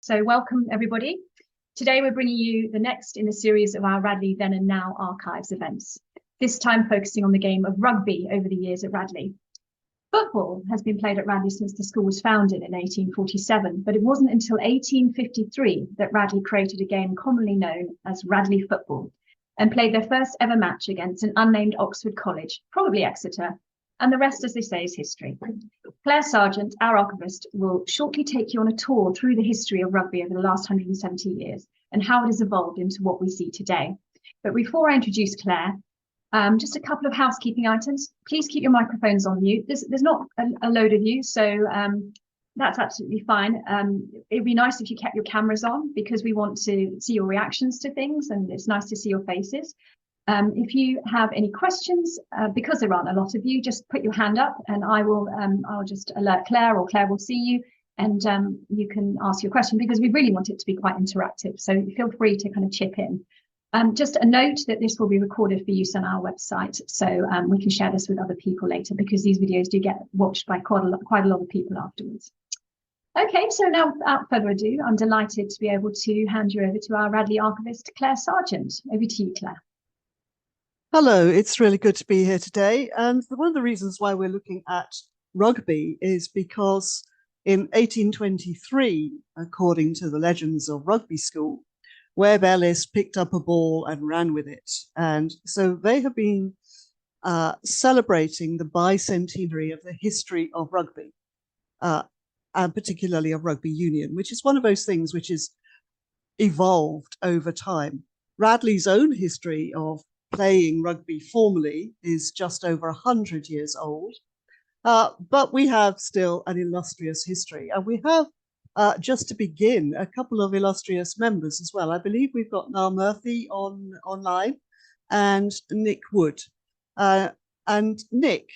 So welcome everybody. Today we're bringing you the next in the series of our Radley Then and Now Archives events, this time focusing on the game of rugby over the years at Radley. Football has been played at Radley since the school was founded in 1847, but it wasn't until 1853 that Radley created a game commonly known as Radley Football and played their first ever match against an unnamed Oxford college, probably Exeter, and the rest, as they say, is history. Clare Sargent, our archivist, will shortly take you on a tour through the history of rugby over the last 170 years and how it has evolved into what we see today. But before I introduce Clare, just a couple of housekeeping items. Please keep your microphones on mute. There's not a load of you, so that's absolutely fine. It'd be nice if you kept your cameras on because we want to see your reactions to things and it's nice to see your faces. If you have any questions, because there aren't a lot of you, just put your hand up and I'll just alert Clare, or Clare will see you and you can ask your question, because we really want it to be quite interactive. So feel free to kind of chip in. Just a note that this will be recorded for use on our website, so we can share this with other people later, because these videos do get watched by quite a lot of people afterwards. Okay, so now without further ado, I'm delighted to be able to hand you over to our Radley archivist, Clare Sargent. Over to you, Clare. Hello, it's really good to be here today. And one of the reasons why we're looking at rugby is because in 1823, according to the legends of Rugby School, Webb Ellis picked up a ball and ran with it. And so they have been celebrating the bicentenary of the history of rugby, and particularly of rugby union, which is one of those things which is evolved over time. Radley's own history of playing rugby formally is just over 100 years old, but we have still an illustrious history, and we have, just to begin, a couple of illustrious members as well. I believe we've got Niall Murphy online and Nick Wood. And Nick,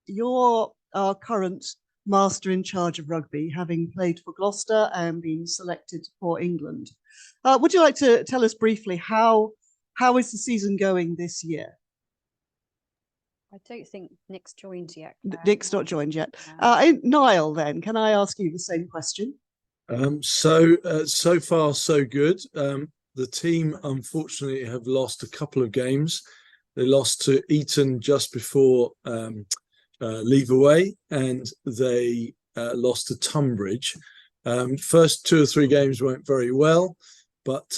you're our current master in charge of rugby, having played for Gloucester and been selected for England. Would you like to tell us briefly how is the season going this year? I don't think Nick's joined yet. Nick's not joined yet. Niall, then, can I ask you the same question? So far, so good. The team, unfortunately, have lost a couple of games. They lost to Eton just before leave away, and they lost to Tunbridge. First 2 or 3 games went very well. But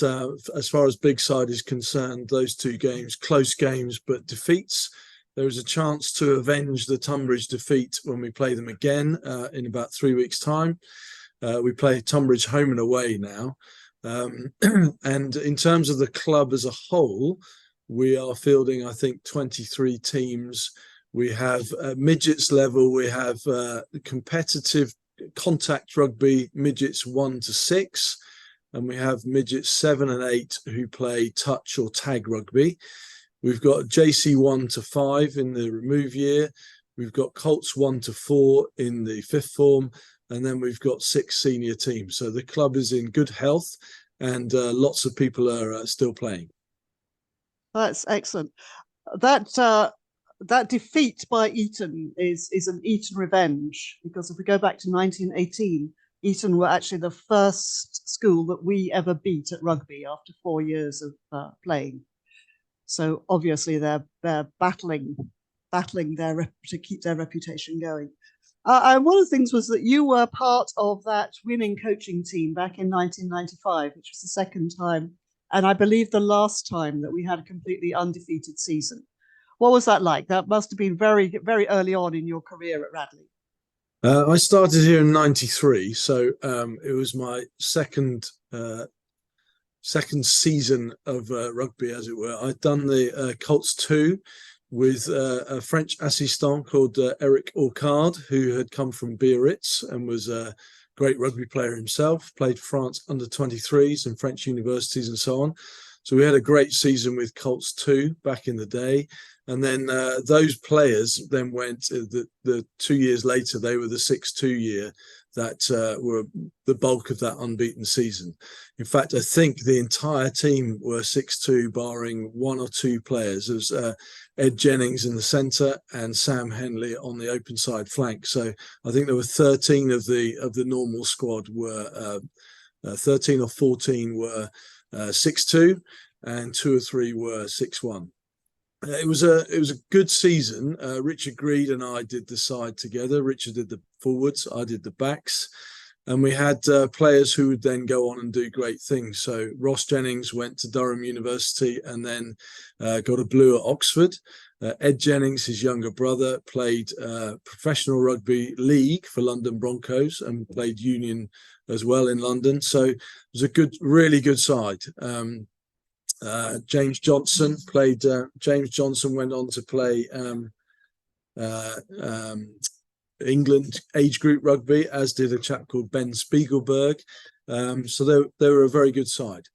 as far as big side is concerned, those 2 games, close games, but defeats. There is a chance to avenge the Tunbridge defeat when we play them again in about 3 weeks' time. We play Tunbridge home and away now. And in terms of the club as a whole, we are fielding, I think, 23 teams. We have midgets level, we have competitive contact rugby, midgets 1 to 6. And we have midgets 7 and 8 who play touch or tag rugby. We've got JC 1 to 5 in the remove year. We've got Colts 1 to 4 in the 5th form. And then we've got 6 senior teams. So the club is in good health and lots of people are still playing. That's excellent. That defeat by Eton is an Eton revenge, because if we go back to 1918, Eton were actually the first school that we ever beat at rugby after 4 years of playing. So obviously they're battling to keep their reputation going. And one of the things was that you were part of that winning coaching team back in 1995, which was the second time, and I believe the last time, that we had a completely undefeated season. What was that like? That must have been very, very early on in your career at Radley. I started here in '93, so it was my second season of rugby, as it were. I'd done the Colts 2 with a French assistant called Eric Orcard, who had come from Biarritz and was a great rugby player himself, played France under-23s and French universities and so on. So we had a great season with Colts 2 back in the day. And then those players then went, the 2 years later, they were the 6-2 year that were the bulk of that unbeaten season. In fact, I think the entire team were 6-2, barring 1 or 2 players. There was Ed Jennings in the centre and Sam Henley on the open side flank. So I think there were 13 of the normal squad were 13 or 14 were 6-2, and 2 or 3 were 6-1. It was a good season. Richard Greed and I did the side together. Richard did the forwards, I did the backs, and we had players who would then go on and do great things. So Ross Jennings went to Durham University and then got a blue at Oxford. Ed Jennings, his younger brother, played professional rugby league for London Broncos and played union as well in London. So it was a really good side. James Johnson played. James Johnson went on to play England age group rugby, as did a chap called Ben Spiegelberg. So they were a very good side.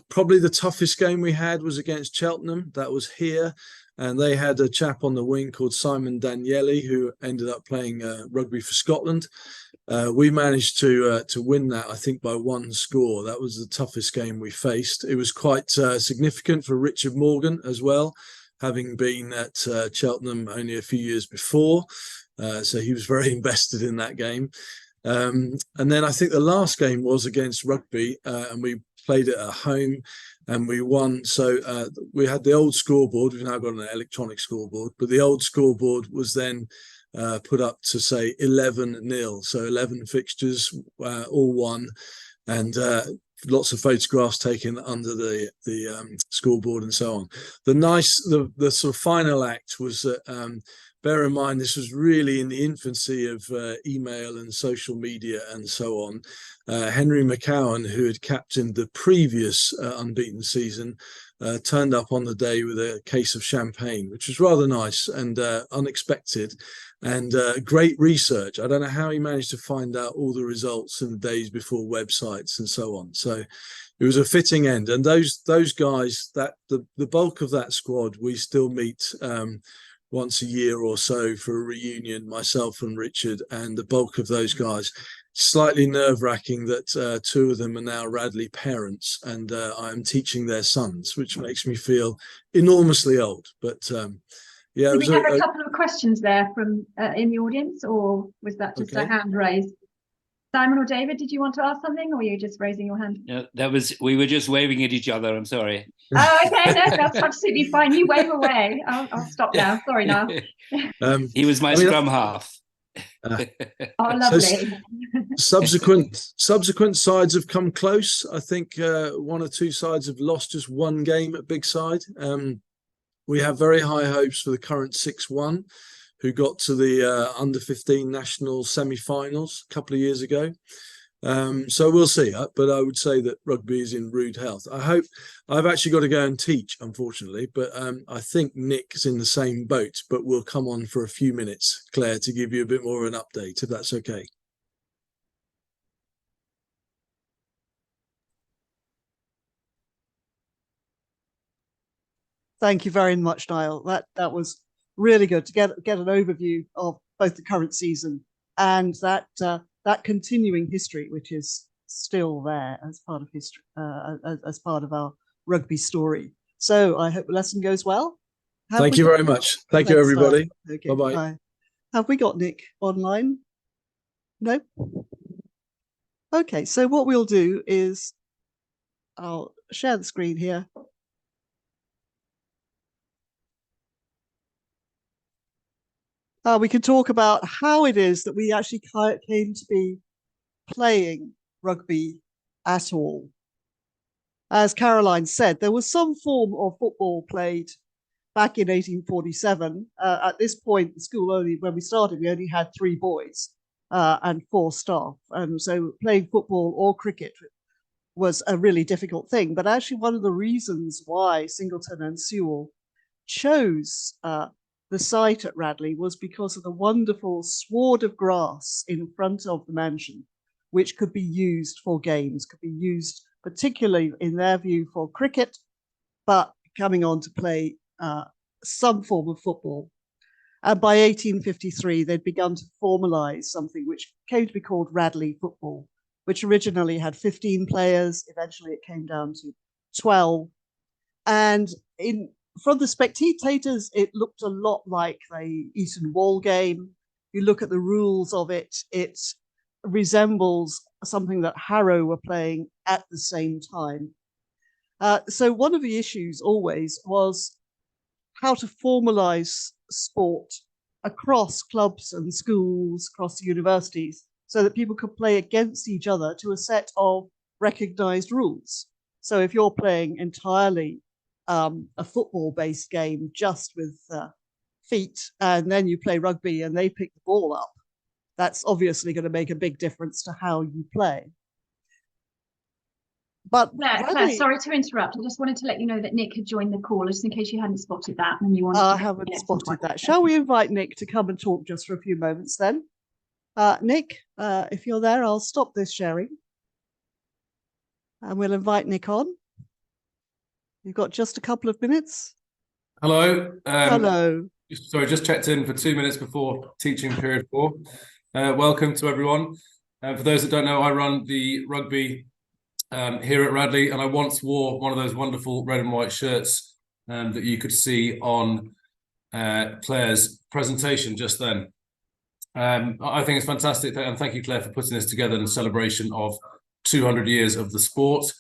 Probably the toughest game we had was against Cheltenham. That was here, and they had a chap on the wing called Simon Danieli, who ended up playing rugby for Scotland. We managed to win that, I think, by 1 score. That was the toughest game we faced. It was quite significant for Richard Morgan as well, having been at Cheltenham only a few years before. So he was very invested in that game. And then I think the last game was against Rugby, and we played it at home and we won. So we had the old scoreboard. We've now got an electronic scoreboard, but the old scoreboard was then put up to say 11-0. So 11 fixtures, all won, and lots of photographs taken under the scoreboard and so on. The sort of final act was that, bear in mind, this was really in the infancy of email and social media and so on. Henry McCowan, who had captained the previous unbeaten season, turned up on the day with a case of champagne, which was rather nice and unexpected, and great research. I don't know how he managed to find out all the results in the days before websites and so on. So it was a fitting end. And those guys, that the bulk of that squad, we still meet once a year or so for a reunion, myself and Richard, and the bulk of those guys. Slightly nerve-wracking that 2 of them are now Radley parents, and I am teaching their sons, which makes me feel enormously old. But yeah, Did we have a couple of questions there from in the audience, or was that just a hand raised? Simon or David, did you want to ask something, or were you just raising your hand? No, we were just waving at each other. I'm sorry. Oh, okay, no, that's absolutely fine. You wave away. I'll stop now. Sorry, Niall. He was my scrum half. Oh, lovely. So subsequent sides have come close. I think 1 or 2 sides have lost just 1 game at big side. We have very high hopes for the current 6-1, who got to the under-15 national semi-finals a couple of years ago. So we'll see. But I would say that rugby is in rude health. I hope. I've actually got to go and teach, unfortunately, but I think Nick's in the same boat, but we'll come on for a few minutes, Claire, to give you a bit more of an update, if that's okay. Thank you very much, Niall. That was really good to get an overview of both the current season and that continuing history, which is still there as part of history, as part of our rugby story. So I hope the lesson goes well. Thank you very much. Thank you, everybody. Okay, bye-bye. Bye. Have we got Nick online? No? Okay, so what we'll do is I'll share the screen here. We can talk about how it is that we actually came to be playing rugby at all. As Caroline said, there was some form of football played back in 1847. At this point, the school when we started, we only had 3 boys and 4 staff. And so playing football or cricket was a really difficult thing. But actually one of the reasons why Singleton and Sewell chose the site at Radley was because of the wonderful sward of grass in front of the mansion, which could be used for games, could be used particularly in their view for cricket, but coming on to play some form of football. And by 1853, they'd begun to formalize something which came to be called Radley Football, which originally had 15 players. Eventually it came down to 12. And from the spectators, it looked a lot like the Eton Wall game. You look at the rules of it, it resembles something that Harrow were playing at the same time. So one of the issues always was how to formalize sport across clubs and schools, across universities, so that people could play against each other to a set of recognized rules. So if you're playing entirely a football-based game just with feet, and then you play rugby and they pick the ball up, that's obviously going to make a big difference to how you play. But Claire, sorry to interrupt. I just wanted to let you know that Nick had joined the call, just in case you hadn't spotted that. And you wanted I haven't spotted that. Shall we invite Nick to come and talk just for a few moments then? Nick, if you're there, I'll stop this sharing. And we'll invite Nick on. You've got just a couple of minutes. Hello. Hello. Sorry, just checked in for 2 minutes before teaching period 4. Welcome to everyone. For those that don't know, I run the rugby here at Radley, and I once wore one of those wonderful red and white shirts that you could see on Claire's presentation just then. I think it's fantastic, and thank you, Claire, for putting this together in celebration of 200 years of the sport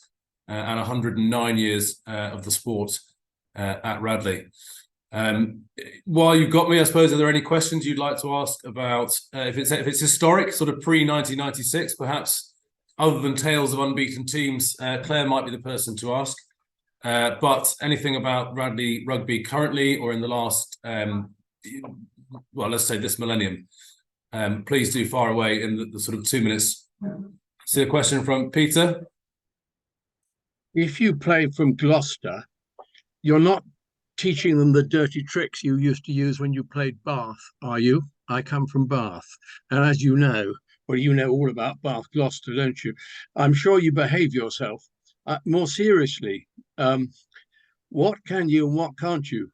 and 109 years of the sport at Radley. While you've got me, I suppose, are there any questions you'd like to ask about if it's historic, sort of pre-1996, perhaps? Other than tales of unbeaten teams, Claire might be the person to ask. But anything about Radley Rugby currently or in the last, well, let's say this millennium, please do fire away in the sort of 2 minutes. See a question from Peter. If you play from Gloucester, you're not teaching them the dirty tricks you used to use when you played Bath, are you? I come from Bath. And as you know, well, you know all about Bath, Gloucester, don't you? I'm sure you behave yourself. More seriously, what can you and what can't you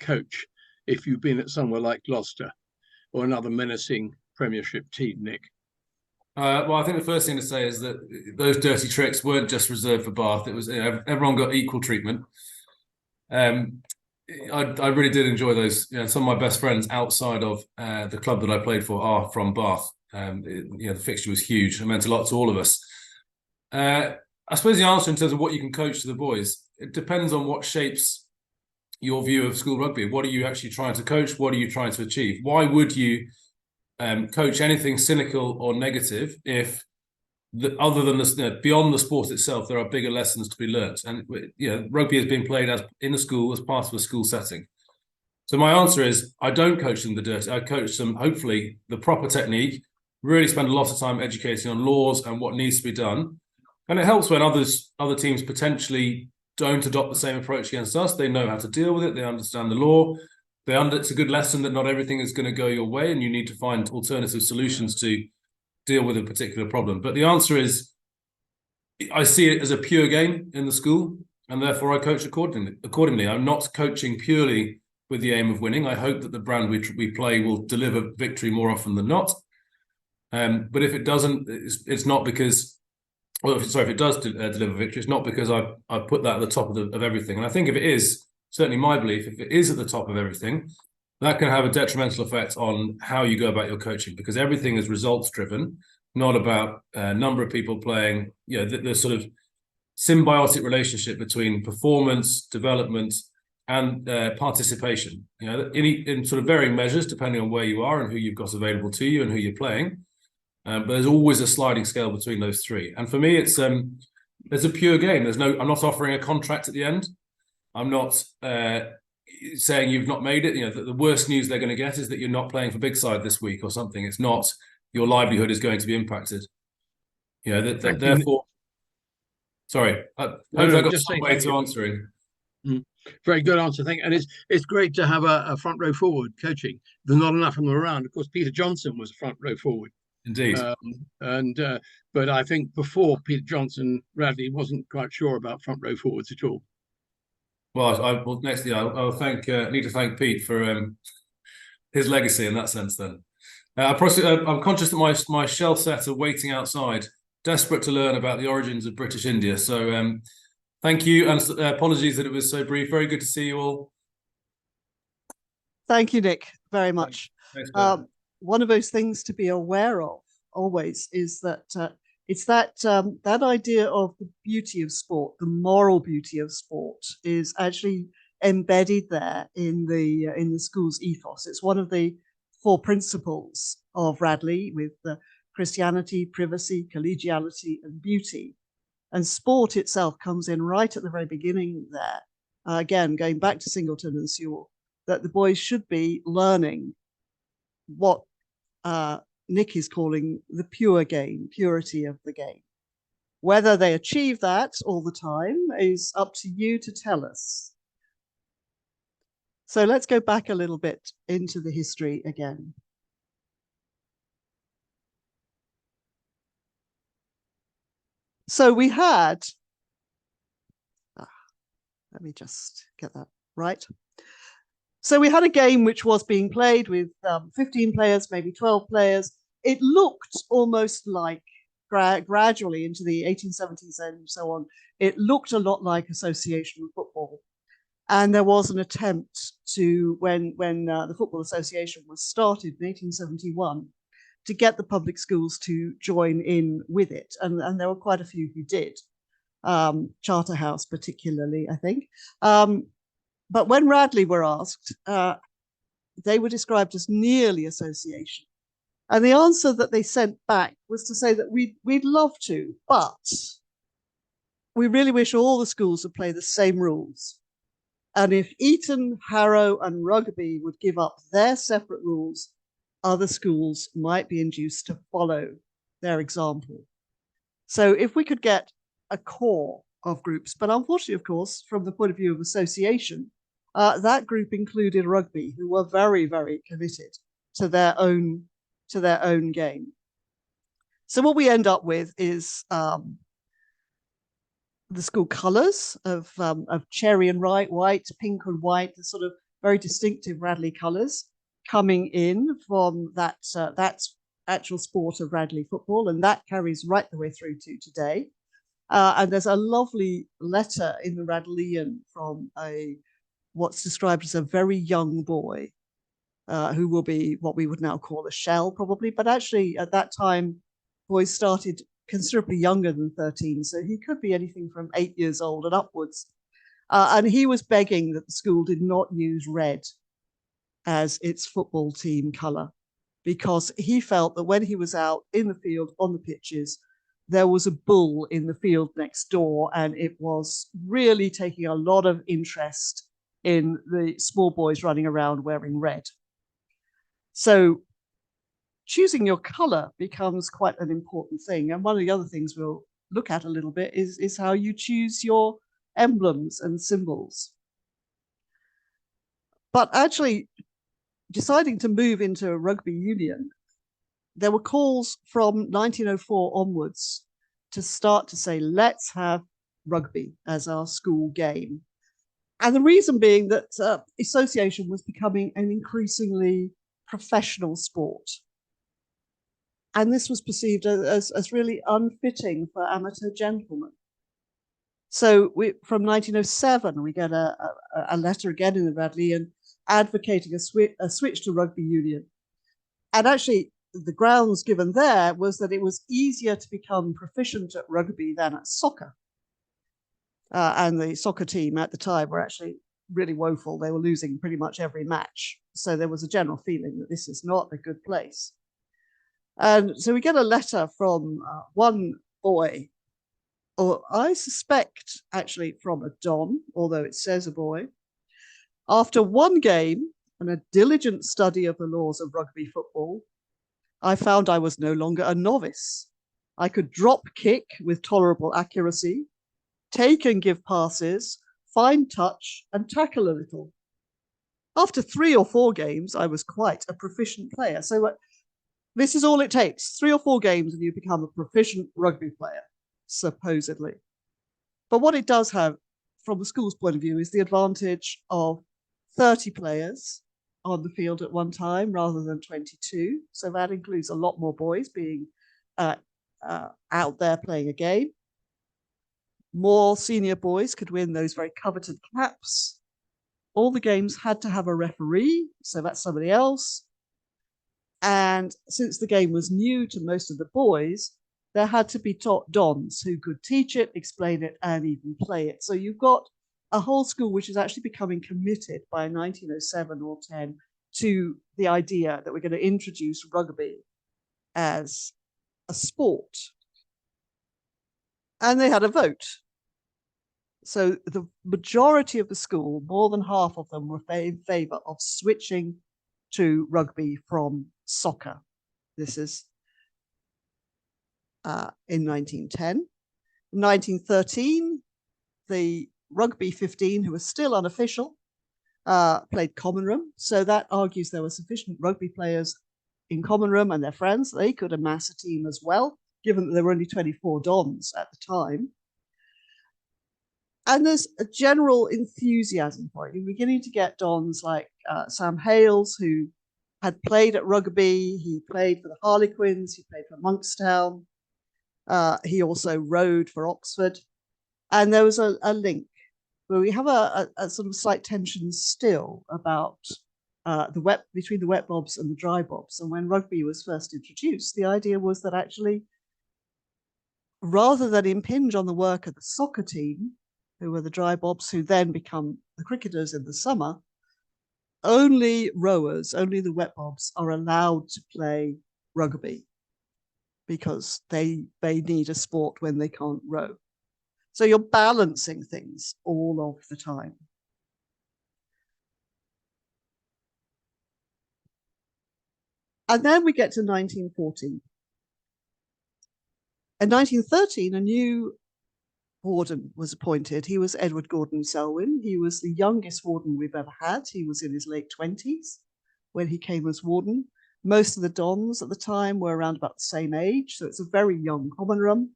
coach if you've been at somewhere like Gloucester or another menacing Premiership team, Nick? Well, I think the first thing to say is that those dirty tricks weren't just reserved for Bath. It was everyone got equal treatment. I really did enjoy those. Some of my best friends outside of the club that I played for are from Bath. The fixture was huge. It meant a lot to all of us. I suppose the answer in terms of what you can coach to the boys, it depends on what shapes your view of school rugby. What are you actually trying to coach? What are you trying to achieve? Why would you coach anything cynical or negative if, other than beyond the sport itself, there are bigger lessons to be learnt? And rugby has been played as in the school as part of a school setting. So my answer is I don't coach them the dirty. I coach them hopefully the proper technique. Really spend a lot of time educating on laws and what needs to be done. And it helps when other teams potentially don't adopt the same approach against us. They know how to deal with it. They understand the law. It's a good lesson that not everything is going to go your way and you need to find alternative solutions to deal with a particular problem. But the answer is I see it as a pure game in the school, and therefore I coach accordingly. I'm not coaching purely with the aim of winning. I hope that the brand we play will deliver victory more often than not. But if it doesn't, it's not because, if it does deliver victory, it's not because I put that at the top of everything. And I think if it is, certainly my belief, if it is at the top of everything, that can have a detrimental effect on how you go about your coaching, because everything is results driven, not about number of people playing. The sort of symbiotic relationship between performance, development, and participation. In sort of varying measures depending on where you are and who you've got available to you and who you're playing. But there's always a sliding scale between those three. And for me, it's a pure game. I'm not offering a contract at the end. I'm not saying you've not made it. The worst news they're going to get is that you're not playing for Big Side this week or something. It's not your livelihood is going to be impacted. Therefore, sorry. I hope I got some way to answering. Very good answer, thank you. And it's great to have a front row forward coaching. There's not enough of them around. Of course, Peter Johnson was a front row forward. Indeed. But I think before Peter Johnson, Radley wasn't quite sure about front row forwards at all. Well, I'll need to thank Pete for his legacy in that sense. Then I'm conscious that my shell set are waiting outside, desperate to learn about the origins of British India. So thank you, and apologies that it was so brief. Very good to see you all. Thank you, Nick, very much. Thanks, one of those things to be aware of always is that it's that that idea of the beauty of sport, the moral beauty of sport, is actually embedded there in the school's ethos. It's one of the 4 principles of Radley, with Christianity, privacy, collegiality, and beauty. And sport itself comes in right at the very beginning there. Again, going back to Singleton and Sewell, that the boys should be learning what Nick is calling the pure game, purity of the game. Whether they achieve that all the time is up to you to tell us. So let's go back a little bit into the history again. So we had, let me just get that right. So we had a game which was being played with 15 players, maybe 12 players. It looked almost like, gradually into the 1870s and so on, it looked a lot like association football. And there was an attempt to, when the Football Association was started in 1871, to get the public schools to join in with it. And there were quite a few who did, Charterhouse particularly, I think. But when Radley were asked, they were described as nearly association. And the answer that they sent back was to say that we'd love to, but we really wish all the schools would play the same rules. And if Eton, Harrow, and Rugby would give up their separate rules, other schools might be induced to follow their example. So if we could get a core of groups, but unfortunately, of course, from the point of view of association, that group included Rugby, who were very, very committed to their own game. So what we end up with is the school colours of cherry and white, pink and white, the sort of very distinctive Radley colours coming in from that actual sport of Radley football, and that carries right the way through to today. And there's a lovely letter in the Radleyan from what's described as a very young boy, who will be what we would now call a shell, probably. But actually, at that time, boys started considerably younger than 13, so he could be anything from 8 years old and upwards. And he was begging that the school did not use red as its football team colour, because he felt that when he was out in the field on the pitches, there was a bull in the field next door, and it was really taking a lot of interest in the small boys running around wearing red. So choosing your colour becomes quite an important thing. And one of the other things we'll look at a little bit is how you choose your emblems and symbols. But actually, deciding to move into rugby union, there were calls from 1904 onwards to start to say, let's have rugby as our school game. And the reason being that association was becoming an increasingly professional sport. And this was perceived as really unfitting for amateur gentlemen. So from 1907, we get a letter again in the Radleyan advocating a switch to rugby union. And actually, the grounds given there was that it was easier to become proficient at rugby than at soccer. And the soccer team at the time were actually really woeful. They were losing pretty much every match. So there was a general feeling that this is not a good place. And so we get a letter from one boy, or I suspect actually from a Don, although it says a boy. After one game and a diligent study of the laws of rugby football, I found I was no longer a novice. I could drop kick with tolerable accuracy, take and give passes, find touch, and tackle a little. After 3 or 4 games, I was quite a proficient player. So this is all it takes, 3 or 4 games and you become a proficient rugby player, supposedly. But what it does have, from the school's point of view, is the advantage of 30 players on the field at one time rather than 22. So that includes a lot more boys being out there playing a game. More senior boys could win those very coveted caps. All the games had to have a referee, so that's somebody else. And since the game was new to most of the boys, there had to be taught dons who could teach it, explain it, and even play it. So you've got a whole school which is actually becoming committed by 1907 or 10 to the idea that we're going to introduce rugby as a sport. And they had a vote. So the majority of the school, more than half of them, were in favour of switching to rugby from soccer. This is in 1910. In 1913, the Rugby 15, who was still unofficial, played common room. So that argues there were sufficient rugby players in common room and their friends. They could amass a team as well, given that there were only 24 dons at the time. And there's a general enthusiasm for it. You're beginning to get dons like Sam Hales, who had played at rugby. He played for the Harlequins. He played for Monkstown. He also rowed for Oxford. And there was a link where we have a sort of slight tension still about between the wet bobs and the dry bobs. And when rugby was first introduced, the idea was that actually, rather than impinge on the work of the soccer team, who were the dry bobs, who then become the cricketers in the summer, only rowers, only the wet bobs are allowed to play rugby because they need a sport when they can't row. So you're balancing things all of the time. And then we get to 1914. In 1913, a new warden was appointed. He was Edward Gordon Selwyn. He was the youngest warden we've ever had. He was in his late 20s when he came as warden. Most of the dons at the time were around about the same age, so it's a very young common room.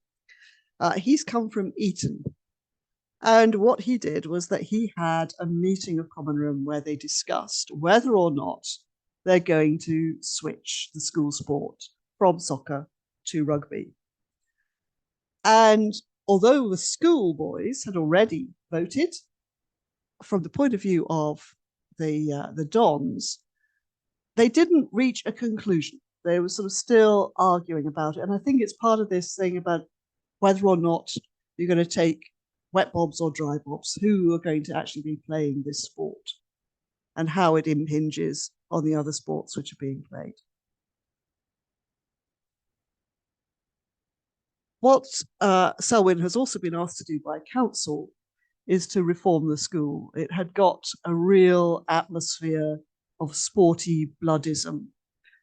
He's come from Eton. And what he did was that he had a meeting of common room where they discussed whether or not they're going to switch the school sport from soccer to rugby. And although the schoolboys had already voted, from the point of view of the dons, they didn't reach a conclusion. They were sort of still arguing about it. And I think it's part of this thing about whether or not you're going to take wet bobs or dry bobs, who are going to actually be playing this sport, and how it impinges on the other sports which are being played. What Selwyn has also been asked to do by council is to reform the school. It had got a real atmosphere of sporty bloodism.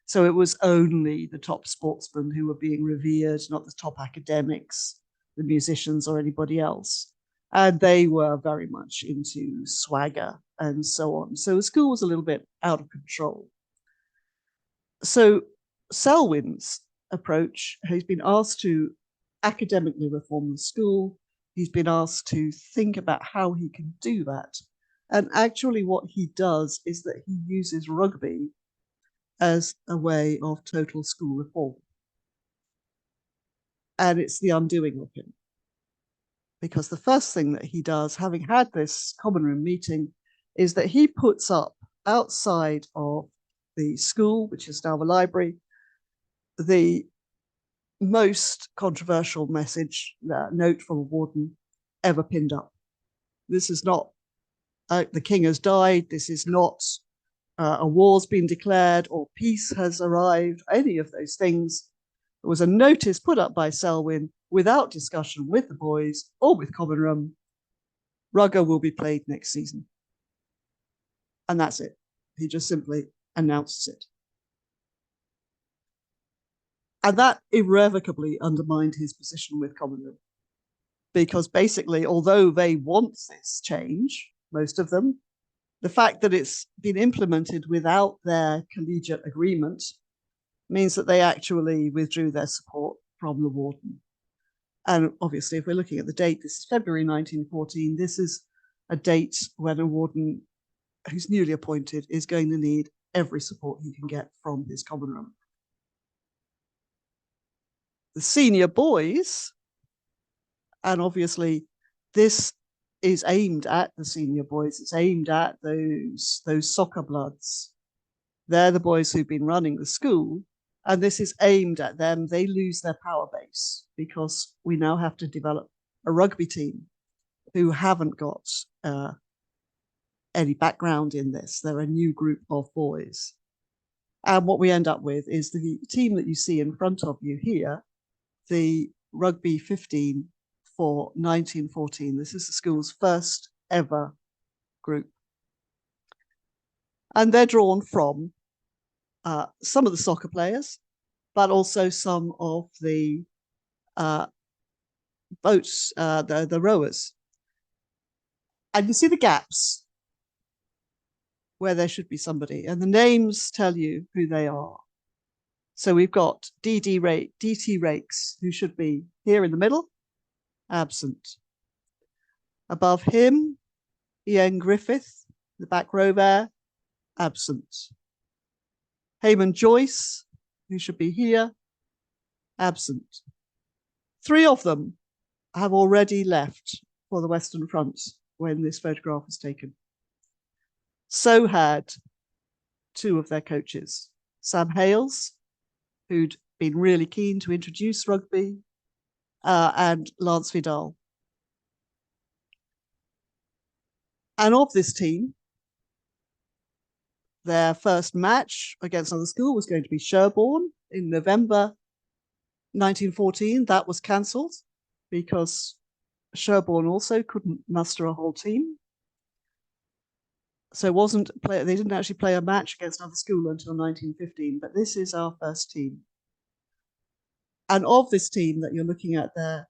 So it was only the top sportsmen who were being revered, not the top academics, the musicians, or anybody else. And they were very much into swagger and so on. So the school was a little bit out of control. So Selwyn's approach has been asked to academically reform the school. He's been asked to think about how he can do that. And actually what he does is that he uses rugby as a way of total school reform. And it's the undoing of him. Because the first thing that he does, having had this common room meeting, is that he puts up outside of the school, which is now the library, the most controversial message, note from a warden ever pinned up. This is not the king has died. This is not a war's been declared or peace has arrived, any of those things. There was a notice put up by Selwyn without discussion with the boys or with common room. Rugger will be played next season. And that's it. He just simply announces it. And that irrevocably undermined his position with common room. Because basically, although they want this change, most of them, the fact that it's been implemented without their collegiate agreement means that they actually withdrew their support from the warden. And obviously, if we're looking at the date, this is February 1914. This is a date when a warden who's newly appointed is going to need every support he can get from his common room. The senior boys, and obviously this is aimed at the senior boys, it's aimed at those soccer bloods They're the boys who've been running the school, and this is aimed at them. They lose their power base because we now have to develop a rugby team who haven't got any background in this. They're a new group of boys. And what we end up with is the team that you see in front of you here, the Rugby 15 for 1914. This is the school's first ever group. And they're drawn from some of the soccer players, but also some of the boats, the rowers. And you see the gaps where there should be somebody, and the names tell you who they are. So we've got DT Rakes, who should be here in the middle, absent. Above him, Ian Griffith, the back row there, absent. Heyman Joyce, who should be here, absent. 3 of them have already left for the Western Front when this photograph was taken. So had 2 of their coaches, Sam Hales, who'd been really keen to introduce rugby, and Lance Vidal. And of this team, their first match against another school was going to be Sherborne in November 1914. That was cancelled because Sherborne also couldn't muster a whole team. So they didn't actually play a match against another school until 1915, but this is our first team. And of this team that you're looking at there,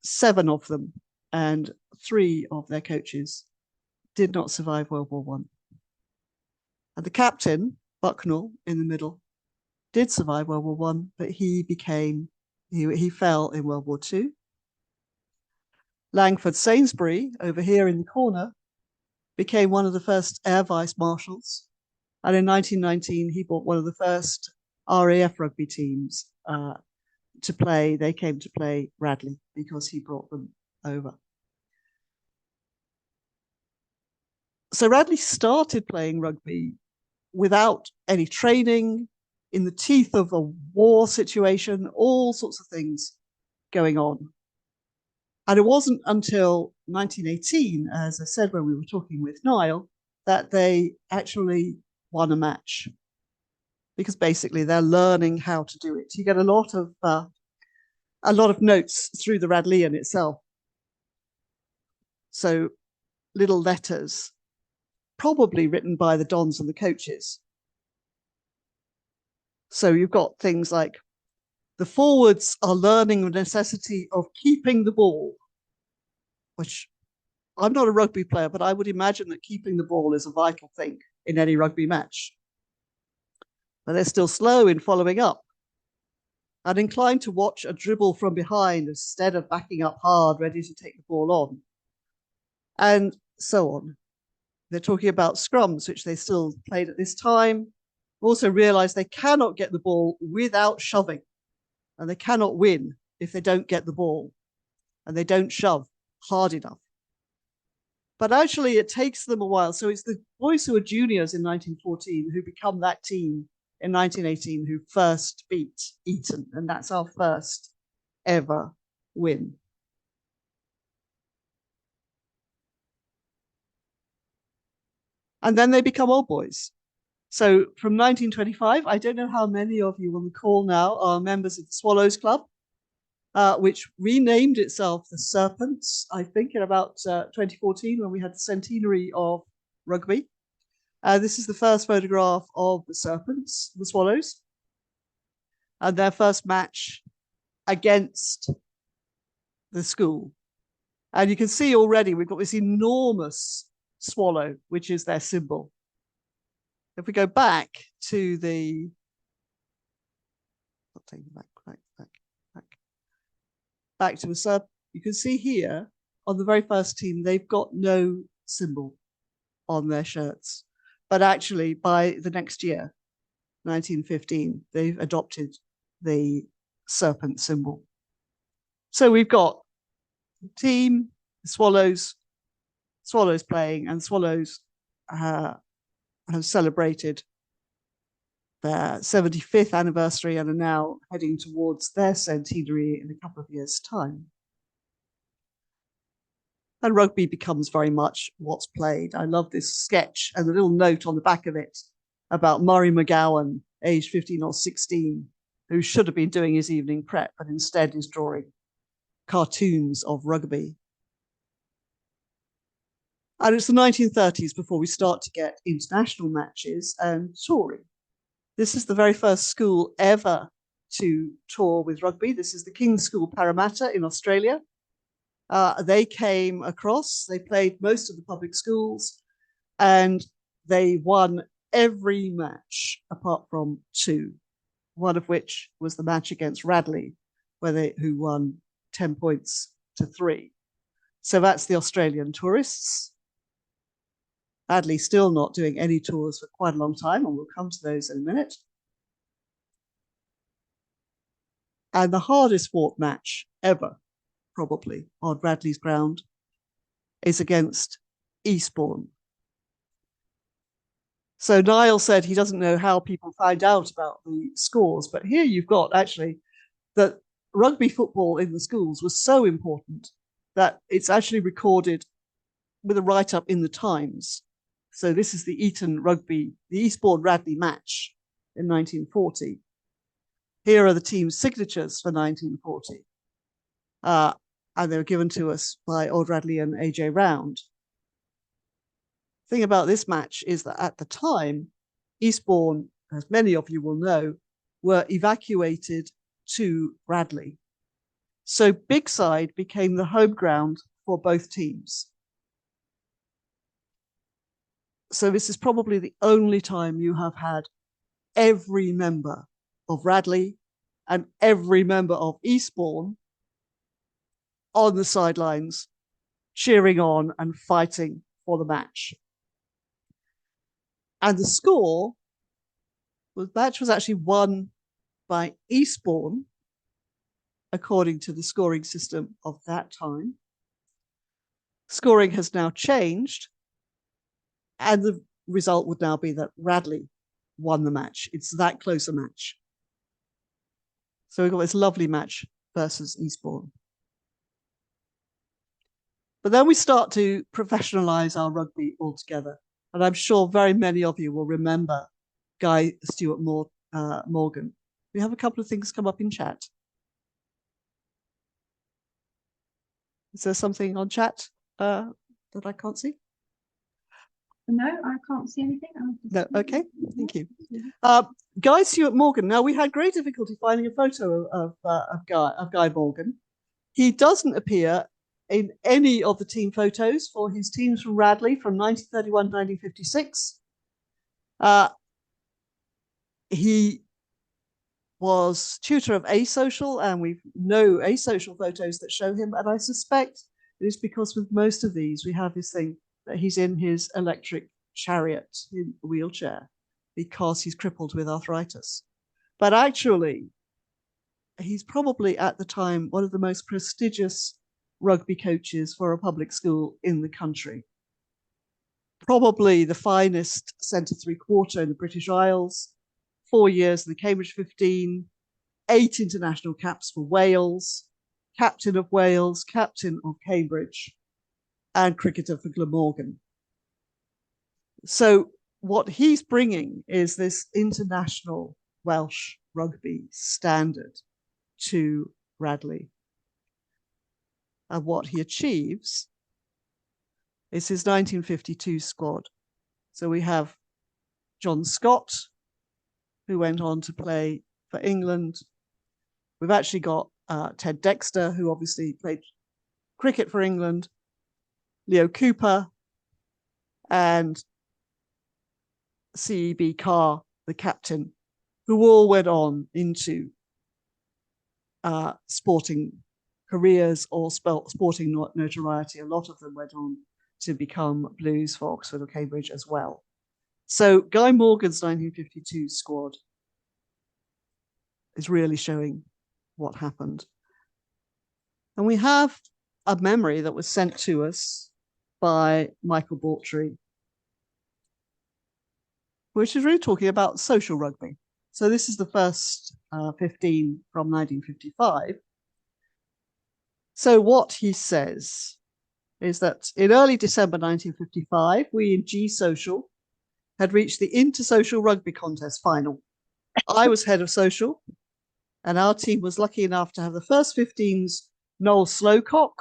7 of them and 3 of their coaches did not survive World War I. And the captain, Bucknell, in the middle, did survive World War I, but he fell in World War II. Langford Sainsbury, over here in the corner, became one of the first air vice marshals. And in 1919, he brought one of the first RAF rugby teams to play. They came to play Radley because he brought them over. So Radley started playing rugby without any training, in the teeth of a war situation, all sorts of things going on. And it wasn't until 1918, as I said when we were talking with Niall, that they actually won a match. Because basically they're learning how to do it. You get a lot of notes through the Radleyan itself. So little letters, probably written by the dons and the coaches. So you've got things like, the forwards are learning the necessity of keeping the ball, which I'm not a rugby player, but I would imagine that keeping the ball is a vital thing in any rugby match. But they're still slow in following up and inclined to watch a dribble from behind instead of backing up hard, ready to take the ball on, and so on. They're talking about scrums, which they still played at this time. Also realize they cannot get the ball without shoving, and they cannot win if they don't get the ball and they don't shove hard enough. But actually it takes them a while. So it's the boys who are juniors in 1914 who become that team in 1918 who first beat Eton, and that's our first ever win. And then they become old boys. So from 1925, I don't know how many of you on the call now are members of the Swallows Club, which renamed itself the Serpents, I think, in about 2014 when we had the centenary of rugby. This is the first photograph of the Serpents, the Swallows, and their first match against the school. And you can see already we've got this enormous swallow, which is their symbol. If we go back to the, I'll take you back to the sub, you can see here on the very first team, they've got no symbol on their shirts. But actually, by the next year, 1915, they've adopted the serpent symbol. So we've got the team, the Swallows playing, and Swallows have celebrated their 75th anniversary and are now heading towards their centenary in a couple of years' time. And rugby becomes very much what's played. I love this sketch and the little note on the back of it about Murray McGowan, aged 15 or 16, who should have been doing his evening prep, but instead is drawing cartoons of rugby. And it's the 1930s before we start to get international matches and touring. This is the very first school ever to tour with rugby. This is the King's School Parramatta in Australia. They came across, they played most of the public schools, and they won every match apart from two, one of which was the match against Radley, who won 10 points to 3. So that's the Australian tourists. Radley still not doing any tours for quite a long time, and we'll come to those in a minute. And the hardest fought match ever, probably, on Radley's ground is against Eastbourne. So Niall said he doesn't know how people find out about the scores, but here you've got actually that rugby football in the schools was so important that it's actually recorded with a write-up in the Times. So this is the the Eastbourne Radley match in 1940. Here are the team's signatures for 1940. And they were given to us by Old Radley and AJ Round. The thing about this match is that at the time, Eastbourne, as many of you will know, were evacuated to Radley. So Bigside became the home ground for both teams. So this is probably the only time you have had every member of Radley and every member of Eastbourne on the sidelines, cheering on and fighting for the match. And the match was actually won by Eastbourne, according to the scoring system of that time. Scoring has now changed, and the result would now be that Radley won the match. It's that close a match. So we've got this lovely match versus Eastbourne. But then we start to professionalize our rugby altogether. And I'm sure very many of you will remember Guy Stewart Morgan. We have a couple of things come up in chat. Is there something on chat that I can't see? No, I can't see anything. No, okay, thank you. Guy Stewart Morgan. Now, we had great difficulty finding a photo of Guy Morgan. He doesn't appear in any of the team photos for his teams from Radley from 1931 to 1956. He was tutor of Asocial, and we've no Asocial photos that show him, and I suspect it is because with most of these, we have this thing that he's in his electric chariot in a wheelchair because he's crippled with arthritis. But actually, he's probably at the time one of the most prestigious rugby coaches for a public school in the country. Probably the finest centre three-quarter in the British Isles, 4 years in the Cambridge 15, 8 international caps for Wales, captain of Wales, captain of Cambridge, and cricketer for Glamorgan. So what he's bringing is this international Welsh rugby standard to Radley. And what he achieves is his 1952 squad. So we have John Scott, who went on to play for England. We've actually got Ted Dexter, who obviously played cricket for England, Leo Cooper, and C.E.B. Carr, the captain, who all went on into sporting careers or sporting notoriety. A lot of them went on to become Blues for Oxford or Cambridge as well. So Guy Morgan's 1952 squad is really showing what happened. And we have a memory that was sent to us by Michael Bortry, which is really talking about social rugby. So this is the first 15 from 1955. So what he says is that in early December 1955, we in G Social had reached the Intersocial Rugby Contest final. I was head of social, and our team was lucky enough to have the first 15s, Noel Slowcock.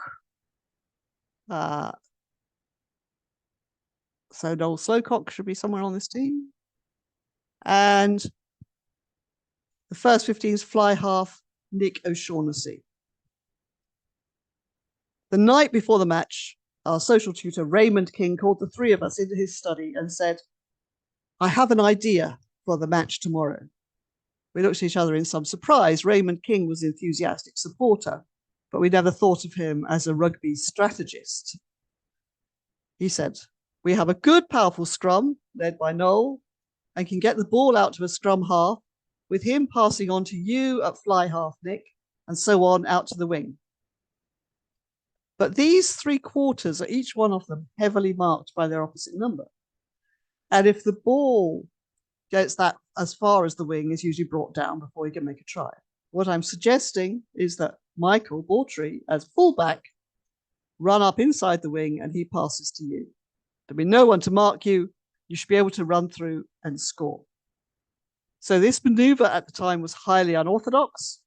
So Noel Slowcock should be somewhere on this team. And the first 15s, fly half, Nick O'Shaughnessy. The night before the match, our social tutor, Raymond King, called the three of us into his study and said, I have an idea for the match tomorrow. We looked at each other in some surprise. Raymond King was an enthusiastic supporter, but we never thought of him as a rugby strategist. He said, we have a good, powerful scrum led by Noel and can get the ball out to a scrum half with him passing on to you at fly half, Nick, and so on out to the wing. But these 3 quarters are each one of them heavily marked by their opposite number. And if the ball gets that as far as the wing, is usually brought down before you can make a try. What I'm suggesting is that Michael Bawtry, as fullback, run up inside the wing and he passes to you. There'll be no one to mark you. You should be able to run through and score. So this maneuver at the time was highly unorthodox.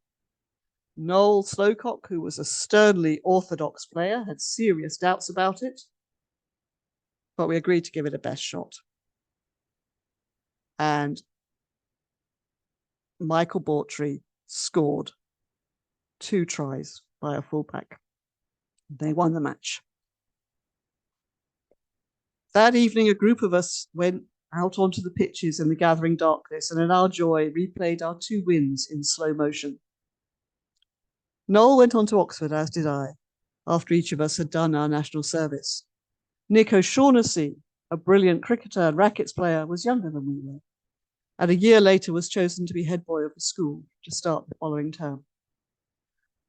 Noel Slowcock, who was a sternly orthodox player, had serious doubts about it, but we agreed to give it a best shot. And Michael Bawtry scored 2 tries by a fullback. They won the match. That evening, a group of us went out onto the pitches in the gathering darkness and in our joy replayed our 2 wins in slow motion. Noel went on to Oxford, as did I, after each of us had done our national service. Nick O'Shaughnessy, a brilliant cricketer and rackets player, was younger than we were, and a year later was chosen to be head boy of the school to start the following term.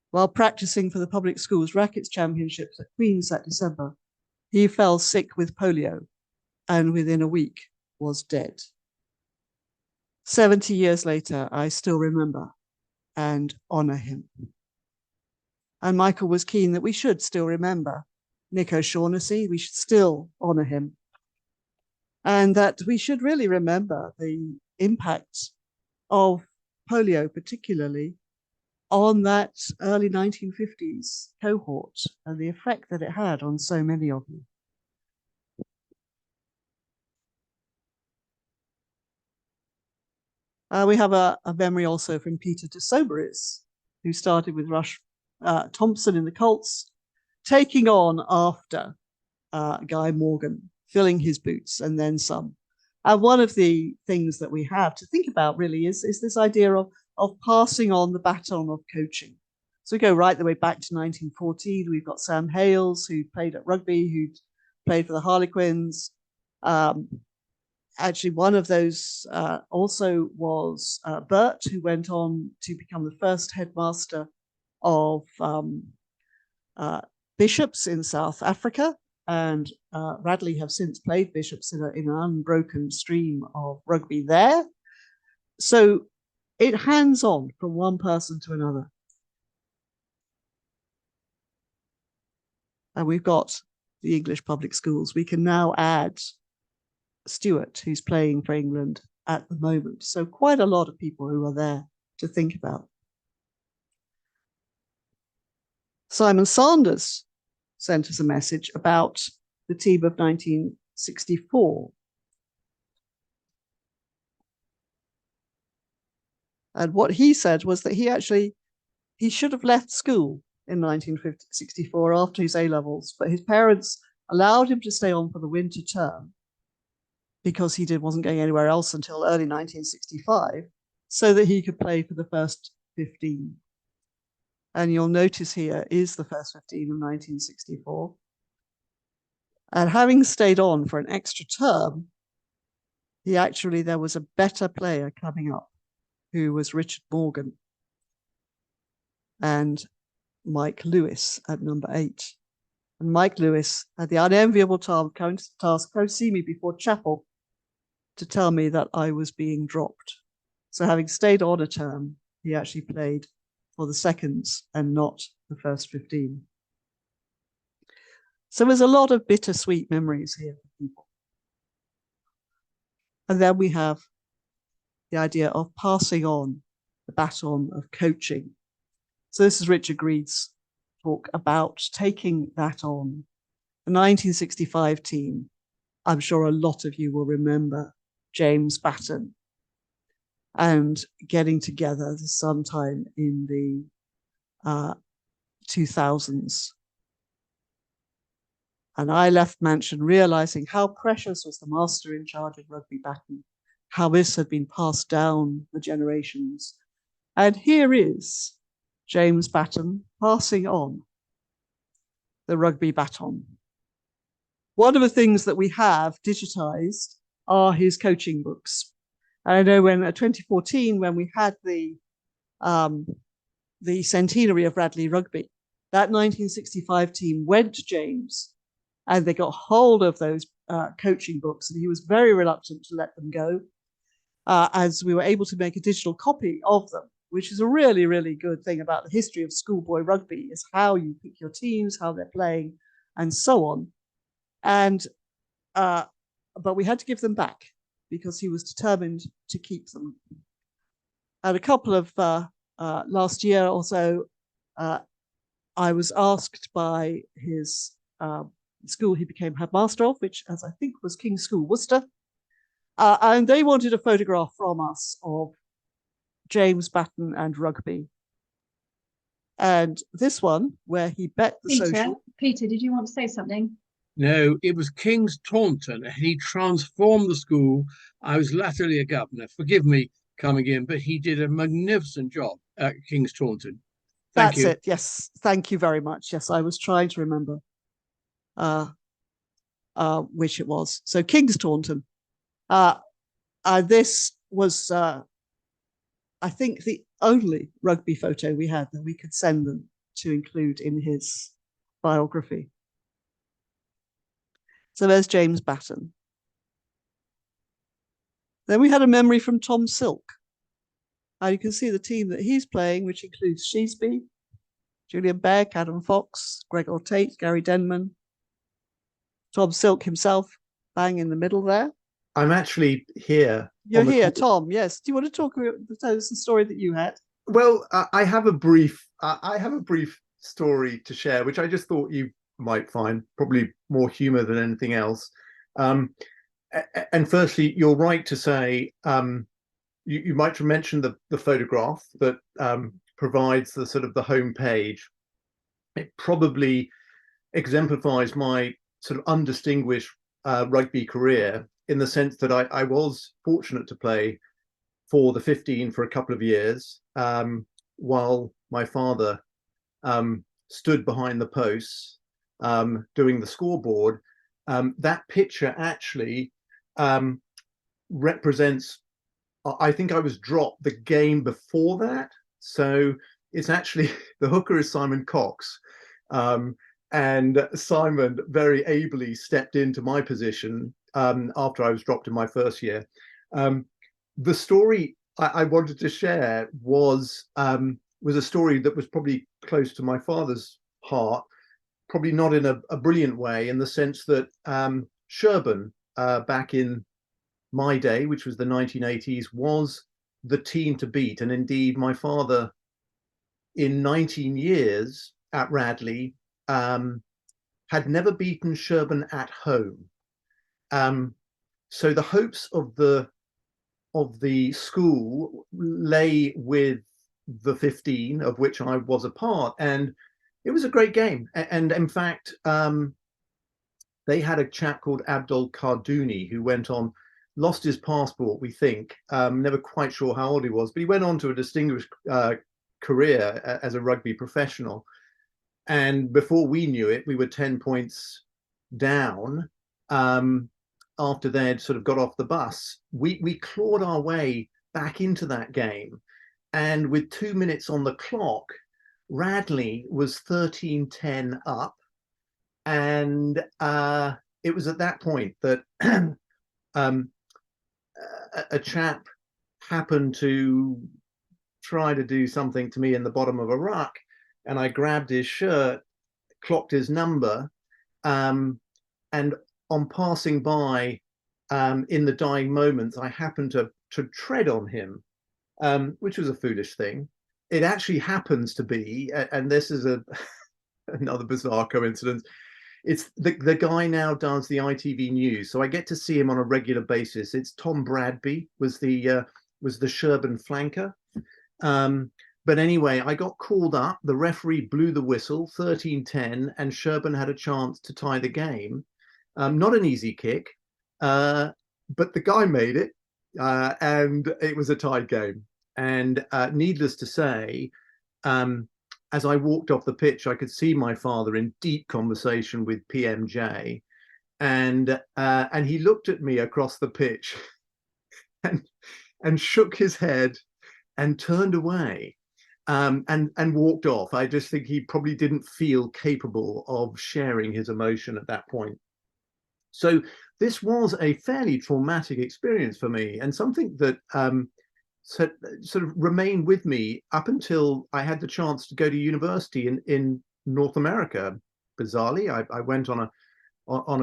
While practicing for the public schools rackets championships at Queen's that December, he fell sick with polio and within a week was dead. 70 years later, I still remember and honour him. And Michael was keen that we should still remember Nick O'Shaughnessy, we should still honour him, and that we should really remember the impact of polio, particularly on that early 1950s cohort and the effect that it had on so many of you. We have a memory also from Peter de Soberis, who started with Rush Thompson in the Colts, taking on after Guy Morgan, filling his boots and then some. And one of the things that we have to think about really is this idea of passing on the baton of coaching. So we go right the way back to 1914. We've got Sam Hales, who played at rugby, who played for the Harlequins. Actually, one of those also was Bert, who went on to become the first headmaster of bishops in South Africa. And Radley have since played bishops in an unbroken stream of rugby there. So it hands on from one person to another. And we've got the English public schools. We can now add Stuart, who's playing for England at the moment. So quite a lot of people who are there to think about. Simon Sanders sent us a message about the team of 1964. And what he said was that he should have left school in 1964 after his A-levels, but his parents allowed him to stay on for the winter term because he wasn't going anywhere else until early 1965, so that he could play for the first 15. And you'll notice here is the first 15 of 1964. And having stayed on for an extra term, there was a better player coming up, who was Richard Morgan and Mike Lewis at number 8. And Mike Lewis had the unenviable task to go see me before chapel to tell me that I was being dropped. So having stayed on a term, he actually played for the seconds and not the first 15. So there's a lot of bittersweet memories here for people. And then we have the idea of passing on the baton of coaching. So this is Richard Greed's talk about taking that on. The 1965 team, I'm sure a lot of you will remember James Baton and getting together sometime in the 2000s. And I left Mansion realizing how precious was the master in charge of rugby baton, how this had been passed down the generations. And here is James Baton passing on the rugby baton. One of the things that we have digitized are his coaching books. And I know when 2014, when we had the centenary of Radley Rugby, that 1965 team went to James and they got hold of those coaching books, and he was very reluctant to let them go, as we were able to make a digital copy of them, which is a really, really good thing about the history of schoolboy rugby, is how you pick your teams, how they're playing, and so on. And but we had to give them back because he was determined to keep them. And a couple of last year or so, I was asked by his school he became headmaster of, which, as I think, was King's School, Worcester, and they wanted a photograph from us of James Baton and rugby. And this one, where he bet the social. Peter, did you want to say something? No, it was King's Taunton, and he transformed the school. I was latterly a governor, forgive me coming in, but he did a magnificent job at King's Taunton. Thank you. That's it, yes. Thank you very much. Yes, I was trying to remember which it was. So King's Taunton. This was, I think, the only rugby photo we had that we could send them to include in his biography. So there's James Baton. Then we had a memory from Tom Silk. You can see the team that he's playing, which includes Sheesby, Julian Beck, Adam Fox, Gregor Tate, Gary Denman, Tom Silk himself, bang in the middle there. I'm actually here. You're here, Tom. Yes. Do you want to tell us the story that you had? Well, I have a brief story to share, which I just thought you might find probably more humour than anything else. And firstly, you're right to say you might mention the photograph that provides the sort of the home page. It probably exemplifies my sort of undistinguished rugby career, in the sense that I was fortunate to play for the 15 for a couple of years, while my father stood behind the posts doing the scoreboard. That picture actually represents, I think I was dropped the game before that. So it's actually, the hooker is Simon Cox. And Simon very ably stepped into my position after I was dropped in my first year. The story I wanted to share was a story that was probably close to my father's heart, probably not in a brilliant way, in the sense that Sherburn, back in my day, which was the 1980s, was the team to beat. And indeed, my father, in 19 years at Radley, had never beaten Sherburn at home. So the hopes of the school lay with the 15, of which I was a part, and it was a great game. And in fact, they had a chap called Abdul Kardouni who went on, lost his passport, we think, never quite sure how old he was, but he went on to a distinguished career as a rugby professional. And before we knew it, we were 10 points down. After they'd sort of got off the bus, we clawed our way back into that game. And with 2 minutes on the clock, Radley was 13-10 up. And it was at that point that a chap happened to try to do something to me in the bottom of a ruck, and I grabbed his shirt, clocked his number, and on passing by in the dying moments, I happened to tread on him, which was a foolish thing. It actually happens to be, and this is another bizarre coincidence, it's the guy now does the ITV News, so I get to see him on a regular basis. It's Tom Bradby, was the Sherburn flanker. But anyway, I got called up. The referee blew the whistle, 13-10, and Sherburn had a chance to tie the game. Not an easy kick, but the guy made it, and it was a tied game. And needless to say, as I walked off the pitch, I could see my father in deep conversation with PMJ, and he looked at me across the pitch and shook his head and turned away, and walked off. I just think he probably didn't feel capable of sharing his emotion at that point. So this was a fairly traumatic experience for me, and something that sort of remained with me up until I had the chance to go to university in North America. Bizarrely, I went on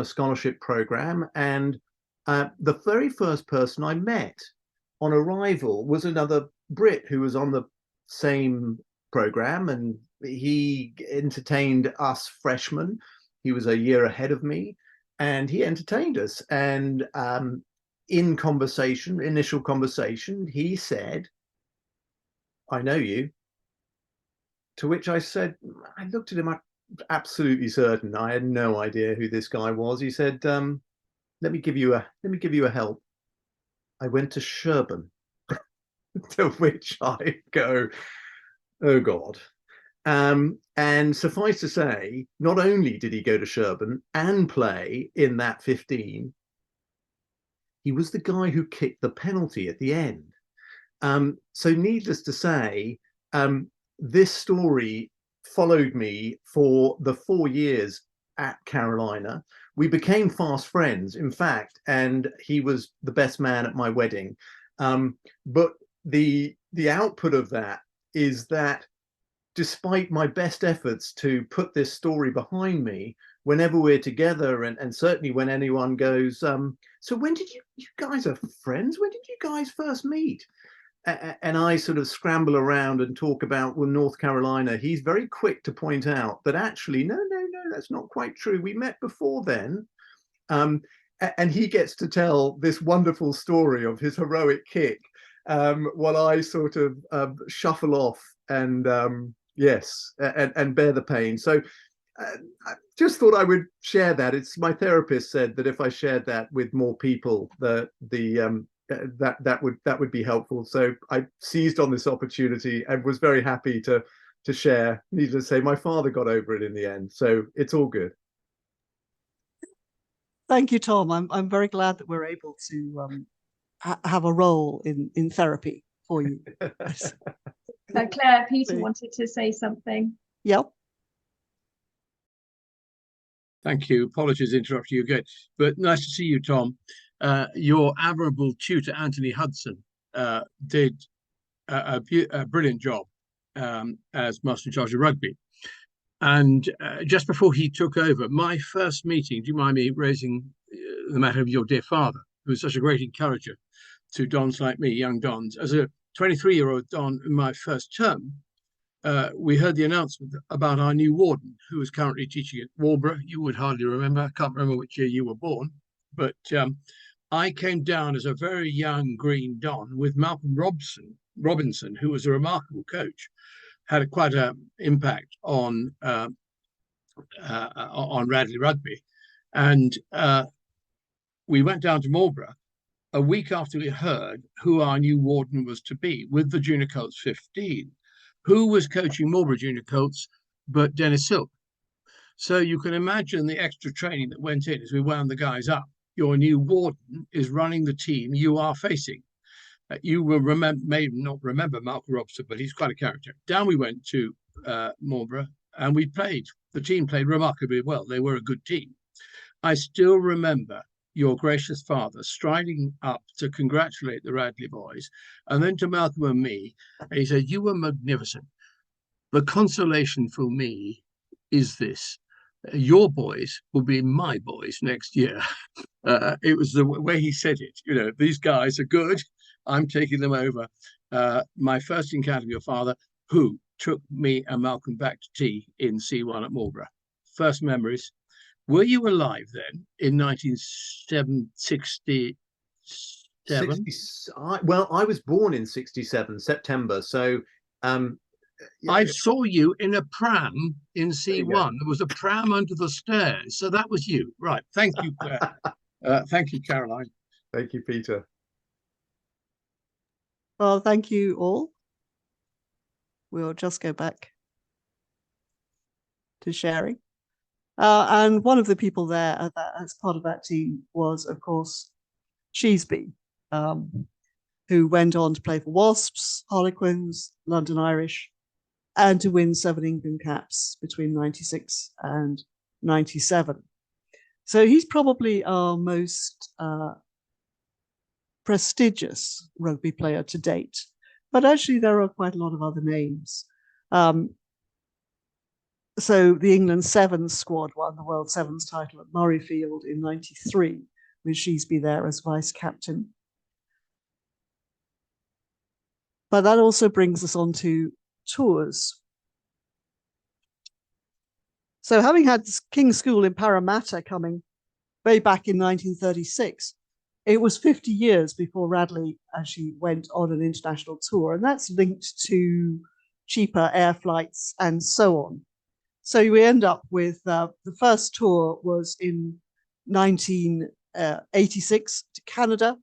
a scholarship program, and the very first person I met on arrival was another Brit who was on the same program, and he entertained us freshmen. He was a year ahead of me, and he entertained us. And in conversation, initial conversation, he said, "I know you." To which I said, I looked at him, I'm absolutely certain I had no idea who this guy was. He said, let me give you a help. I went to Sherburn." To which I go, oh God. And suffice to say, not only did he go to Sherburn and play in that 15, he was the guy who kicked the penalty at the end. So needless to say, this story followed me for the 4 years at Carolina. We became fast friends, in fact, and he was the best man at my wedding. But the output of that is that despite my best efforts to put this story behind me, whenever we're together, and certainly when anyone goes, so when did you guys are friends? When did you guys first meet? And I sort of scramble around and talk about, well, North Carolina. He's very quick to point out that actually, no, that's not quite true. We met before then. And he gets to tell this wonderful story of his heroic kick, while I sort of shuffle off and yes, and bear the pain. So I just thought I would share that. It's my therapist said that if I shared that with more people, that would be helpful. So I seized on this opportunity and was very happy to share. Needless to say, my father got over it in the end, so it's all good. Thank you, Tom. I'm very glad that we're able to have a role in therapy for you. Claire, Peter wanted to say something. Yep. Thank you. Apologies interrupting you again, but nice to see you, Tom. Your admirable tutor, Anthony Hudson, did a brilliant job as Master in Charge of Rugby. And just before he took over, my first meeting, do you mind me raising the matter of your dear father, who was such a great encourager to dons like me, young dons. As a 23-year-old don in my first term, we heard the announcement about our new warden, who is currently teaching at Marlborough. You would hardly remember. I can't remember which year you were born. But I came down as a very young green don with Malcolm Robinson, who was a remarkable coach, had quite an impact on Radley Rugby. And we went down to Marlborough a week after we heard who our new warden was to be with the Junior Colts 15. Who was coaching Marlborough Junior Colts but Dennis Silk? So you can imagine the extra training that went in as we wound the guys up. Your new warden is running the team you are facing. You will may not remember Malcolm Robson, but he's quite a character. Down we went to Marlborough, and we played. The team played remarkably well. They were a good team. I still remember your gracious father striding up to congratulate the Radley boys, and then to Malcolm and me, and he said, "You were magnificent. The consolation for me is this: your boys will be my boys next year." It was the way he said it. You know, these guys are good. I'm taking them over. My first encounter with your father, who took me and Malcolm back to tea in C1 at Marlborough. First memories. Were you alive then in 1967? Well, I was born in 67, September. So yeah. I saw you in a pram in C1. There was a pram under the stairs. So that was you. Right. Thank you, Claire. Thank you, Caroline. Thank you, Peter. Well, thank you all. We'll just go back to sharing. And one of the people there as part of that team was, of course, Sheesby, who went on to play for Wasps, Harlequins, London Irish, and to win 7 England caps between 96 and 97. So he's probably our most prestigious rugby player to date. But actually, there are quite a lot of other names. So the England Sevens squad won the World Sevens title at Murrayfield in 93, with Sheesby there as vice captain. But that also brings us on to tours. So having had King's School in Parramatta coming way back in 1936, it was 50 years before Radley actually went on an international tour, and that's linked to cheaper air flights and so on. So we end up with the first tour was in 1986 to Canada.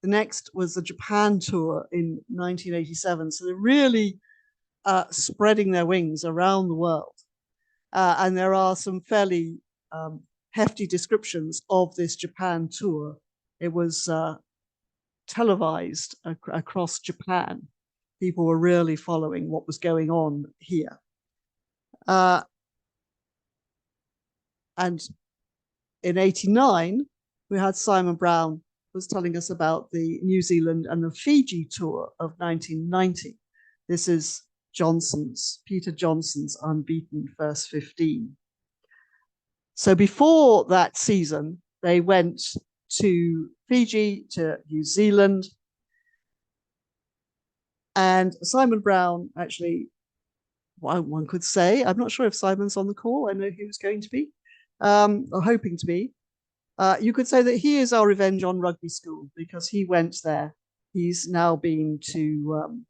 The next was the Japan tour in 1987. So they're really spreading their wings around the world. And there are some fairly hefty descriptions of this Japan tour. It was televised across Japan. People were really following what was going on here. And in 89, we had Simon Brown was telling us about the New Zealand and the Fiji tour of 1990. This is Peter Johnson's unbeaten first 15. So before that season, they went to Fiji, to New Zealand. And Simon Brown actually, one could say, I'm not sure if Simon's on the call. I know he was going to be, or hoping to be. You could say that he is our revenge on Rugby School because he went there. He's now been to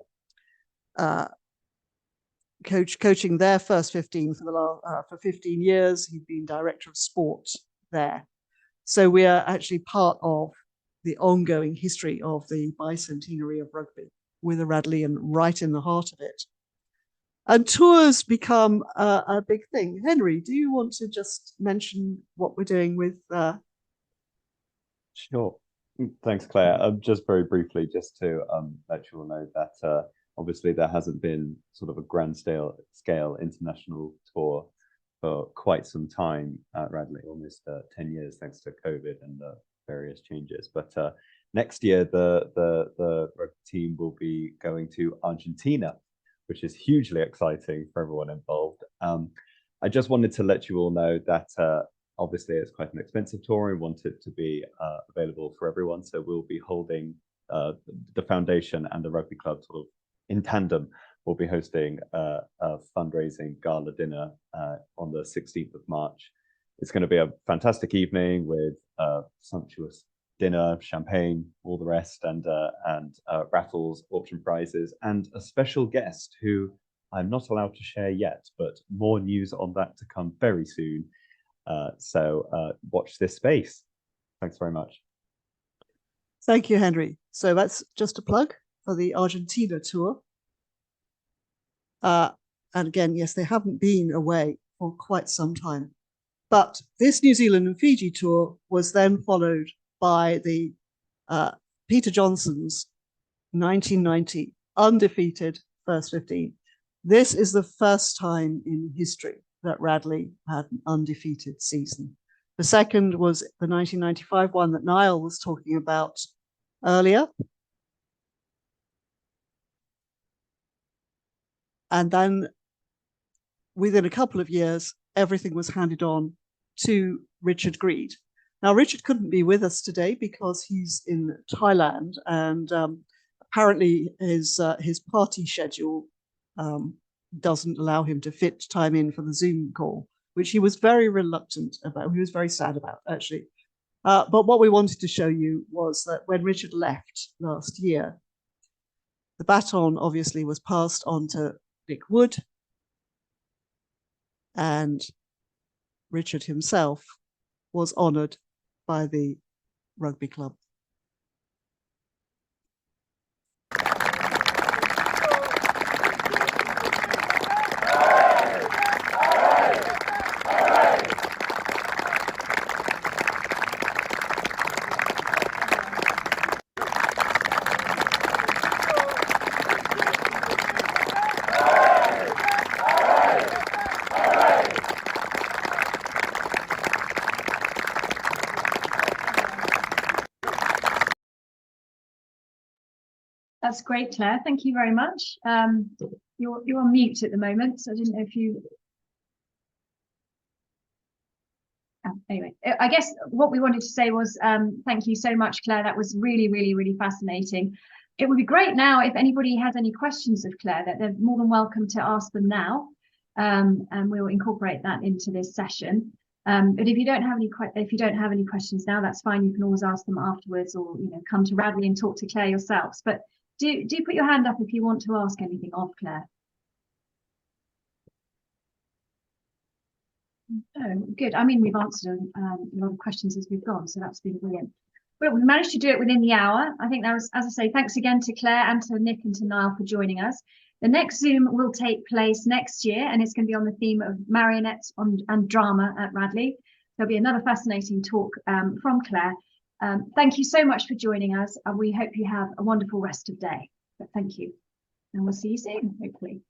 coaching their first 15 for 15 years. He's been director of sport there. So we are actually part of the ongoing history of the bicentenary of rugby with a Radleyan right in the heart of it. And tours become a big thing. Henry, do you want to just mention what we're doing with? Sure. Thanks, Claire. Just very briefly, just to let you all know that obviously there hasn't been sort of a grand scale international tour for quite some time at Radley, almost 10 years, thanks to COVID and the various changes. But next year, the rugby team will be going to Argentina, which is hugely exciting for everyone involved. I just wanted to let you all know that obviously it's quite an expensive tour. We want it to be available for everyone. So we'll be holding the foundation and the rugby club sort of in tandem. We'll be hosting a fundraising gala dinner on the 16th of March. It's going to be a fantastic evening with sumptuous dinner, champagne, all the rest, and raffles, auction prizes, and a special guest who I'm not allowed to share yet, but more news on that to come very soon. So watch this space. Thanks very much. Thank you, Henry. So that's just a plug for the Argentina tour. And again, yes, they haven't been away for quite some time. But this New Zealand and Fiji tour was then followed by the Peter Johnson's 1990 undefeated first 15. This is the first time in history that Radley had an undefeated season. The second was the 1995 one that Niall was talking about earlier. And then within a couple of years, everything was handed on to Richard Greed. Now, Richard couldn't be with us today because he's in Thailand, and apparently his party schedule doesn't allow him to fit time in for the Zoom call, which he was very reluctant about. He was very sad about, actually. But what we wanted to show you was that when Richard left last year, the baton obviously was passed on to Nick Wood, and Richard himself was honoured by the rugby club. That's great, Claire. Thank you very much. You're on mute at the moment, so I didn't know if you. Anyway, I guess what we wanted to say was thank you so much, Claire. That was really, really, really fascinating. It would be great now if anybody has any questions of Claire, that they're more than welcome to ask them now, and we'll incorporate that into this session. But if you don't have any questions now, that's fine. You can always ask them afterwards, or come to Radley and talk to Claire yourselves. But do put your hand up if you want to ask anything of Claire. Oh, good. I mean, we've answered a lot of questions as we've gone, so that's been brilliant. But we managed to do it within the hour. I think that was, as I say, thanks again to Claire and to Nick and to Niall for joining us. The next Zoom will take place next year, and it's going to be on the theme of marionettes and drama at Radley. There'll be another fascinating talk from Claire. Thank you so much for joining us, and we hope you have a wonderful rest of day. But thank you, and we'll see you soon, hopefully.